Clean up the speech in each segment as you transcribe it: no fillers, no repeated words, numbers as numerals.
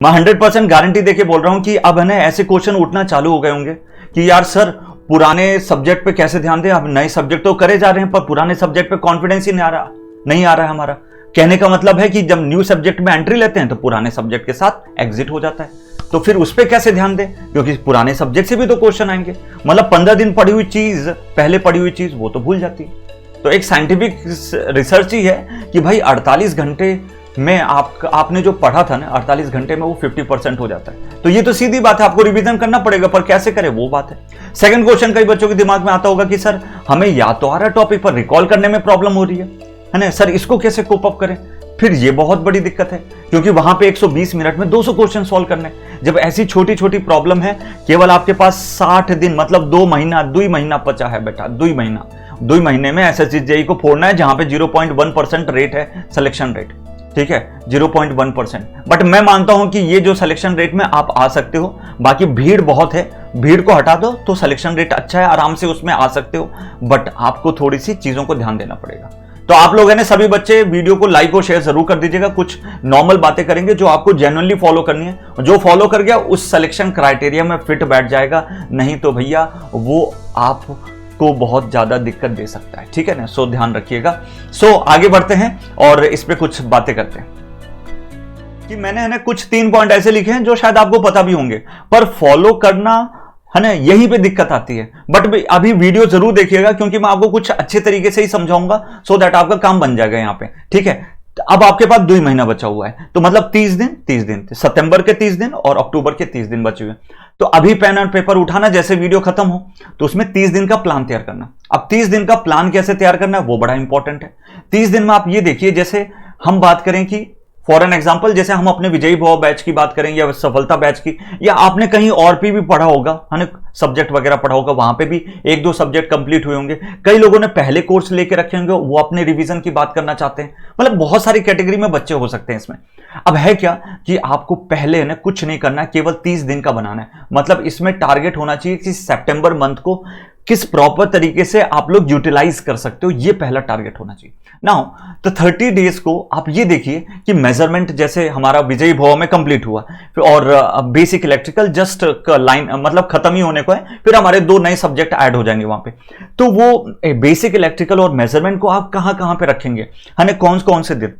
मैं 100% गारंटी देके बोल रहा हूं कि अब है ना ऐसे क्वेश्चन उठना चालू हो गए होंगे कि यार सर पुराने सब्जेक्ट पे कैसे ध्यान दें, अब नए सब्जेक्ट तो करे जा रहे हैं पर पुराने सब्जेक्ट पे कॉन्फिडेंस ही नहीं आ रहा है हमारा। कहने का मतलब है कि जब न्यू सब्जेक्ट में एंट्री लेते हैं तो पुराने सब्जेक्ट के साथ एग्जिट हो जाता है, तो फिर उस पर कैसे ध्यान दें, क्योंकि पुराने सब्जेक्ट से भी तो क्वेश्चन आएंगे। मतलब 15 दिन पढ़ी हुई चीज, पहले पढ़ी हुई चीज वो तो भूल जाती है। तो एक साइंटिफिक रिसर्च ही है कि भाई 48 घंटे में आपने जो पढ़ा था ना 48 घंटे में वो 50% हो जाता है। तो ये तो सीधी बात है, आपको रिवीजन करना पड़ेगा, पर कैसे करें वो बात है। सेकंड क्वेश्चन कई बच्चों के दिमाग में आता होगा कि सर हमें याद तो आ रहा है टॉपिक पर रिकॉल करने में प्रॉब्लम हो रही है ना सर, इसको कैसे कोप अप करें। फिर ये बहुत बड़ी दिक्कत है क्योंकि वहां पे 120 मिनट में 200 क्वेश्चन सॉल्व करने, जब ऐसी छोटी छोटी प्रॉब्लम है केवल आपके पास 60 दिन मतलब 2 महीना बचा है बेटा, 2 महीने में एसएससी जेईई को फोड़ना है, जहां पे 0.1% रेट है सिलेक्शन रेट, ठीक है 0.1%। बट मैं मानता हूं कि ये जो सिलेक्शन रेट में आप आ सकते हो, बाकी भीड़ बहुत है, भीड़ को हटा दो तो सिलेक्शन रेट अच्छा है, आराम से उसमें आ सकते हो, बट आपको थोड़ी सी चीजों को ध्यान देना पड़ेगा। तो आप लोग है ना सभी बच्चे वीडियो को लाइक और शेयर जरूर कर दीजिएगा। कुछ नॉर्मल बातें करेंगे जो आपको जेन्युइनली फॉलो करनी है, जो फॉलो कर गया उस सिलेक्शन क्राइटेरिया में फिट बैठ जाएगा, नहीं तो भैया वो आप को बहुत ज्यादा दिक्कत दे सकता है, ठीक है ना। सो ध्यान रखिएगा। सो आगे बढ़ते हैं और इस पे कुछ बातें करते हैं कि मैंने है ना कुछ 3 पॉइंट ऐसे लिखे हैं जो शायद आपको पता भी होंगे पर फॉलो करना है ना यहीं पे दिक्कत आती है। बट अभी वीडियो जरूर देखिएगा क्योंकि मैं आपको कुछ अच्छे तरीके से ही समझाऊंगा सो दैट आपका काम बन जाएगा यहाँ पे, ठीक है। अब आपके पास 2 महीना बचा हुआ है तो मतलब 30 दिन सितंबर के 30 दिन और अक्टूबर के 30 दिन बचे हुए। तो अभी पेन और पेपर उठाना, जैसे वीडियो खत्म हो तो उसमें 30 दिन का प्लान तैयार करना। अब 30 दिन का प्लान कैसे तैयार करना है वो बड़ा इंपॉर्टेंट है। 30 दिन में आप ये देखिए, जैसे हम बात करें कि फॉर एन एग्जाम्पल जैसे हम अपने विजयी भव बैच की बात करें या सफलता बैच की, या आपने कहीं और पे भी पढ़ा होगा है ना, सब्जेक्ट वगैरह पढ़ा होगा, वहां पे भी 1-2 सब्जेक्ट कंप्लीट हुए होंगे। कई लोगों ने पहले कोर्स लेके रखे होंगे, वो अपने रिवीजन की बात करना चाहते हैं। मतलब बहुत सारी कैटेगरी में बच्चे हो सकते हैं इसमें। अब है क्या कि आपको पहले ना कुछ नहीं करना है, केवल 30 दिन का बनाना है। मतलब इसमें टारगेट होना चाहिए कि सितंबर मंथ को किस प्रॉपर तरीके से आप लोग यूटिलाइज कर सकते हो, ये पहला टारगेट होना चाहिए। नाउ तो 30 डेज को आप ये देखिए कि मेजरमेंट जैसे हमारा विजयी भव में कंप्लीट हुआ और बेसिक इलेक्ट्रिकल जस्ट लाइन मतलब खत्म ही होने को है, फिर हमारे 2 नए सब्जेक्ट ऐड हो जाएंगे वहां पे। तो वो बेसिक इलेक्ट्रिकल और मेजरमेंट को आप कहां कहां पे रखेंगे, है कौन से दिन।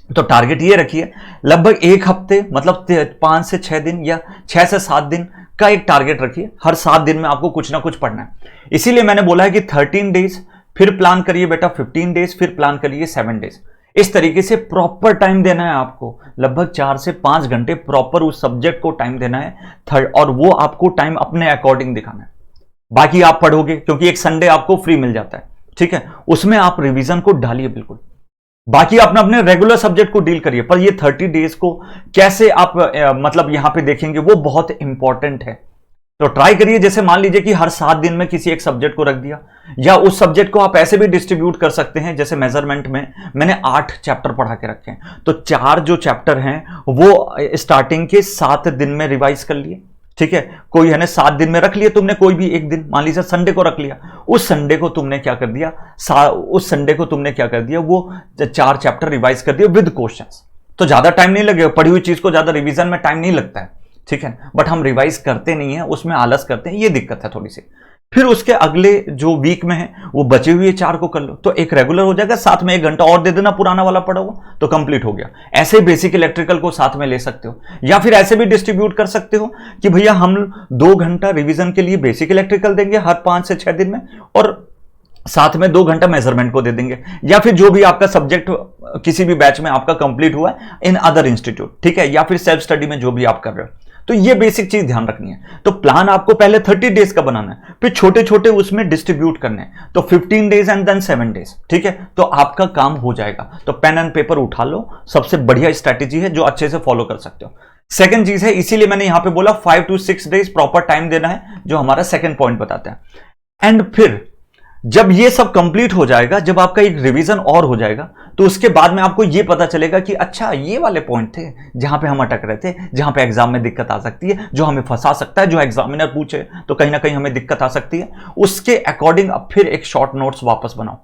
तो टारगेट ये रखिए लगभग 1 हफ्ते मतलब 5 से 6 दिन या 6 से 7 दिन का एक टारगेट रखिए। हर 7 दिन में आपको कुछ ना कुछ पढ़ना है। इसीलिए मैंने बोला है कि 13 डेज फिर प्लान करिए बेटा, 15 डेज फिर प्लान करिए 7 डेज। इस तरीके से प्रॉपर टाइम देना है आपको, लगभग 4 से 5 घंटे प्रॉपर उस सब्जेक्ट को टाइम देना है और वो आपको टाइम अपने अकॉर्डिंग दिखाना है। बाकी आप पढ़ोगे क्योंकि एक संडे आपको फ्री मिल जाता है, ठीक है, उसमें आप रिवीजन को डालिए बिल्कुल। बाकी अपने अपने रेगुलर सब्जेक्ट को डील करिए, पर ये 30 डेज को कैसे आप मतलब यहां पे देखेंगे वो बहुत इंपॉर्टेंट है। तो ट्राई करिए, जैसे मान लीजिए कि हर 7 दिन में किसी एक सब्जेक्ट को रख दिया, या उस सब्जेक्ट को आप ऐसे भी डिस्ट्रीब्यूट कर सकते हैं। जैसे मेजरमेंट में मैंने 8 चैप्टर पढ़ा के रखे हैं, तो 4 जो चैप्टर हैं वो स्टार्टिंग के 7 दिन में रिवाइज कर लिए, ठीक है। कोई है ना 7 दिन में रख लिया तुमने, कोई भी एक दिन, मान लीजिए संडे को रख लिया, उस संडे को तुमने क्या कर दिया वो 4 चैप्टर रिवाइज कर दिया विद क्वेश्चंस। तो ज्यादा टाइम नहीं लगेगा, पढ़ी हुई चीज को ज्यादा रिवीजन में टाइम नहीं लगता है, ठीक है। बट हम रिवाइज करते नहीं है, उसमें आलस करते हैं, ये दिक्कत है थोड़ी सी। फिर उसके अगले जो वीक में है वो बचे हुए 4 को कर लो, तो एक रेगुलर हो जाएगा। साथ में 1 घंटा और दे देना पुराना वाला पढ़ा हुआ, तो कंप्लीट हो गया। ऐसे बेसिक इलेक्ट्रिकल को साथ में ले सकते हो, या फिर ऐसे भी डिस्ट्रीब्यूट कर सकते हो कि भैया हम 2 घंटा रिवीजन के लिए बेसिक इलेक्ट्रिकल देंगे हर 5 से 6 दिन में, और साथ में 2 घंटा मेजरमेंट को दे देंगे। या फिर जो भी आपका सब्जेक्ट किसी भी बैच में आपका कंप्लीट हुआ है इन अदर इंस्टीट्यूट, ठीक है, या फिर सेल्फ स्टडी में जो भी आप कर रहे हो, तो ये बेसिक चीज ध्यान रखनी है। तो प्लान आपको पहले 30 डेज का बनाना है, फिर छोटे छोटे उसमें डिस्ट्रीब्यूट करने हैं, तो 15 डेज एंड देन 7 डेज, ठीक है। तो आपका काम हो जाएगा। तो पेन एंड पेपर उठा लो, सबसे बढ़िया स्ट्रैटेजी है जो अच्छे से फॉलो कर सकते हो। सेकंड चीज है, इसीलिए मैंने यहां पे बोला 5 to 6 डेज प्रॉपर टाइम देना है, जो हमारा सेकंड पॉइंट बताता है। एंड फिर जब ये सब कंप्लीट हो जाएगा, जब आपका एक रिवीजन और हो जाएगा, तो उसके बाद में आपको ये पता चलेगा कि अच्छा ये वाले पॉइंट थे जहां पे हम अटक रहे थे, जहां पे एग्जाम में दिक्कत आ सकती है, जो हमें फंसा सकता है, जो एग्जामिनर पूछे तो कहीं ना कहीं हमें दिक्कत आ सकती है। उसके अकॉर्डिंग अब फिर एक शॉर्ट नोट्स वापस बनाओ,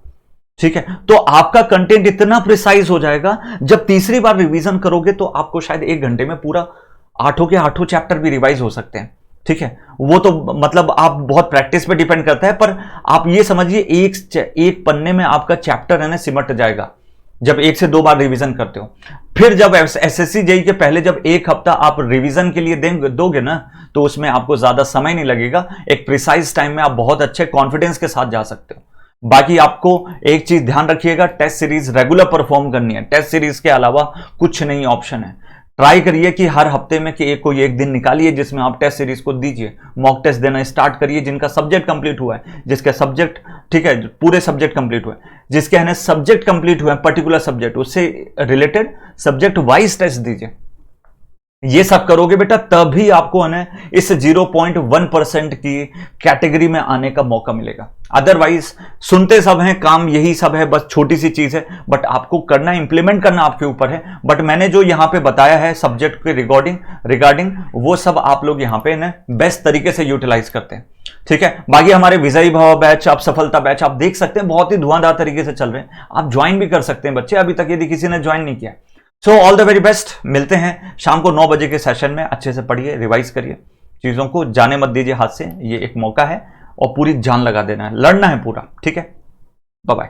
ठीक है। तो आपका कंटेंट इतना प्रिसाइज हो जाएगा, जब तीसरी बार रिवीजन करोगे तो आपको शायद 1 घंटे में पूरा आठों के आठों चैप्टर भी रिवाइज हो सकते हैं, ठीक है। वो तो मतलब आप बहुत प्रैक्टिस पे डिपेंड करता है, पर आप ये समझिए एक पन्ने में आपका चैप्टर है ना सिमट जाएगा जब 1 से 2 बार रिवीजन करते हो। फिर जब एसएससी जेई के पहले जब 1 हफ्ता आप रिवीजन के लिए दोगे ना, तो उसमें आपको ज्यादा समय नहीं लगेगा, एक प्रिसाइज टाइम में आप बहुत अच्छे कॉन्फिडेंस के साथ जा सकते हो। बाकी आपको एक चीज ध्यान रखिएगा, टेस्ट सीरीज रेगुलर परफॉर्म करनी है, टेस्ट सीरीज के अलावा कुछ नहीं ऑप्शन है। ट्राई करिए कि हर हफ्ते में कि कोई एक दिन निकालिए जिसमें आप टेस्ट सीरीज को दीजिए, मॉक टेस्ट देना स्टार्ट करिए। जिनका सब्जेक्ट कंप्लीट हुआ है, जिसका सब्जेक्ट, ठीक है, पूरे सब्जेक्ट कंप्लीट हुए, जिसके है ना सब्जेक्ट कंप्लीट हुए, पर्टिकुलर सब्जेक्ट, उससे रिलेटेड सब्जेक्ट वाइज टेस्ट दीजिए। ये सब करोगे बेटा तभी आपको है ना इस 0.1% की कैटेगरी में आने का मौका मिलेगा। अदरवाइज सुनते सब हैं, काम यही सब है, बस छोटी सी चीज है, बट आपको करना, इंप्लीमेंट करना आपके ऊपर है। बट मैंने जो यहां पे बताया है सब्जेक्ट के रिगार्डिंग वो सब आप लोग यहां पे ना बेस्ट तरीके से यूटिलाइज करते हैं, ठीक है। बाकी हमारे विजयी भव बैच, आप सफलता बैच आप देख सकते हैं, बहुत ही धुआंधार तरीके से चल रहे हैं, आप ज्वाइन भी कर सकते हैं बच्चे, अभी तक यदि किसी ने ज्वाइन नहीं किया। So all the very best, मिलते हैं शाम को 9 बजे के सेशन में। अच्छे से पढ़िए, रिवाइज करिए, चीजों को जाने मत दीजिए हाथ से, ये एक मौका है और पूरी जान लगा देना है, लड़ना है पूरा, ठीक है। Bye bye.